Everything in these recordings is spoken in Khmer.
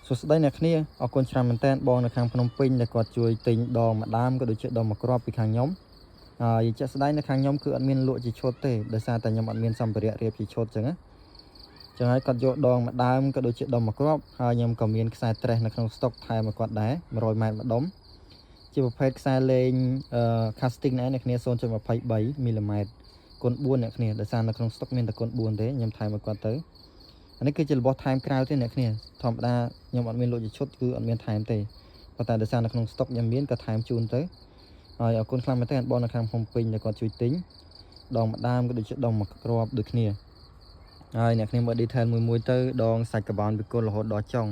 សួស្តីអ្នកគ្នាអរគុណច្រើនមែនតើបងនៅខាងភ្នំពេញដែលគាត់ជួយទិញដងម្ដាមក៏ដូចជាដងមួយគ្រាប់ពីខាងខ្ញុំហើយជាក់ស្ដែងនៅខាងខ្ញុំគឺអត់មានលក់ជាឈុតទេដោយសារតែខ្ញុំអត់មានសម្ភារៈរៀបជាឈុតអញ្ចឹងណាចឹងហើយគាត់យកដងម្ដាមក៏ដូចជាដងមួយគ្រាប់ហើយខ្ញុំក៏មានខ្សែត្រេសនៅក្នុងស្តុកថែមមកគាត់ដែរ100ម៉ែត្រម្ដុំជាប្រភេទខ្សែលេងcasting ណាអ្នកគ្នា0.23មីលីម៉ែត្រគុណ4អ្នកគ្នាដោយសារនៅក្នុងស្តុកមានតែគុណ4ទេខ្ញុំថែមមកគាត់ទៅអានេះគឺជារបស់ថែមក្រៅទេអ្នកគ្នាធម្មតាខ្ញុំអត់មានលក់ជាឈុតគឺអត់មានថែមទេប៉ុន្តែដោយសារនៅក្នុងស្តុកខ្ញុំមានក៏ថែមជូនទៅហើយអរគុណខ្លាំងមែនទែនបងនៅខាងភ្នំពេញដែលគាត់ជួយទិញដងម្ដាមក៏ដូចជាដងមួយគ្រាប់ដូចគ្នាហើយអ្នកគ្នាមើល detail មួយទៅដងសាច់កាបូនពីគុណរហូតដល់ចុង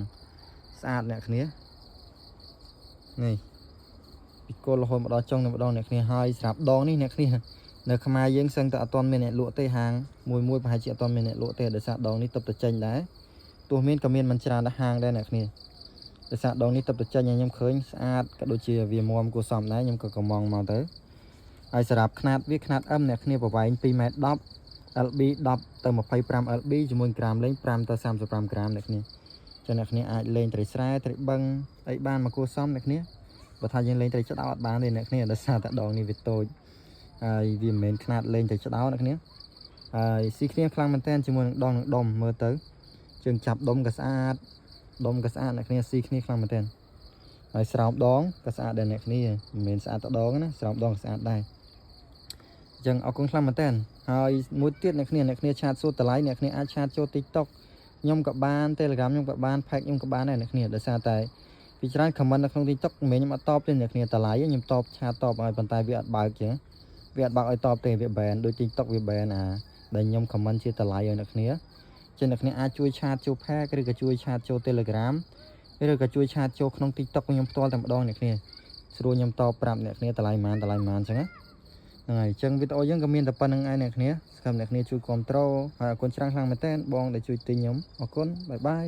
ស្អាតអ្នកគ្នានេះពីគុណរហូតមកដល់ចុងម្ដងអ្នកគ្នាហើយស្រាប់ដងនេះអ្នកគ្នានៅខ្មែរយើងសឹងតែអត់ទាន់មានអ្នកលក់ទេហាងមួយប្រហែលជាអត់ទាន់មានអ្នកលក់ទេដោយសារដងនេះទើបតែចេញដែរទោះមានក៏មានមិនច្រើនដល់ហាងដែរអ្នកគ្នាដោយសារដងនេះទើបតែចេញឲ្យខ្ញុំឃើញស្អាតក៏ដូចជាវាមាំគួរសមដែរខ្ញុំក៏កំងមកទៅហើយសម្រាប់ຂະຫນាតវាຂະຫນាត M អ្នកគ្នាប្រវែង 2m10 LB 10ទៅ25 LB ជាមួយក្រាមលេង5ទៅ35ក្រាមអ្នកគ្នាចឹងអ្នកគ្នាអាចលេងត្រីស្រែត្រីបឹងអីបានមកគួរសមអ្នកគ្នាបើថាយើងលេងត្រីឆ្ដោតអត់បានទេអ្នកគ្នាដោយសារតែដងនេះវាតូចហើយវាមិនមែនຂະຫນាតលេងត្រីឆ្ដោតអ្នកគ្នាហើយស៊ីគ្នាខ្លាំងមែនតើជាមួយនឹងដុំមើលទៅជើងចាប់ដុំក៏ស្អាតអ្នកគ្នាស៊ីគ្នាខ្លាំងមែនតើហើយស្រោមដងក៏ស្អាតដែរអ្នកគ្នាមិនមែនស្អាតតែដងណាស្រោមដងក៏ស្អាតដែរអញ្ចឹងអរគុណខ្លាំងមែនតើហើយមួយទៀតអ្នកគ្នាឆាតសួរតម្លៃអ្នកគ្នាអាចឆាតចូល TikTok ខ្ញុំក៏បាន Telegram ខ្ញុំក៏បាន Page ខ្ញុំក៏បានដែរអ្នកគ្នាដោយសារតែពីច្រើន comment នៅក្នុង TikTok មិនមែនខ្ញុំអត់តបទេអ្នកគ្នាតម្លៃខ្ញុំតបឆាតតបឲ្យប៉ុន្តែវាអត់បើកចឹងវាអត់បើកឲ្យតបទេវា ban ដូច TikTok វា ban ដែលខ្ញុំ comment ជាតម្លៃឲ្យអ្នកគ្នាចឹងអ្នកគ្នាអាចជួយឆាតចូល Page ឬក៏ជួយឆាតចូល Telegram ឬក៏ជួយឆាតចូលក្នុង TikTok ខ្ញុំផ្ទាល់តែម្ដងអ្នកគ្នាស្រួលខ្ញុំតបប្រាប់អ្នកគ្នាតម្លៃប៉ុន្មានចឹងណាហ្នឹងហើយអញ្ចឹងវីដេអូយើងក៏មានតែប៉ុណ្្នឹងឯងអ្នកគ្នាស្គមអ្នកគ្នាជួយគ្រប់ត្រូលហើយអរគុណច្រើនខ្លាំងមែនតើបងដែលជួយទិញខ្ញុំអរគុណបាយបាយ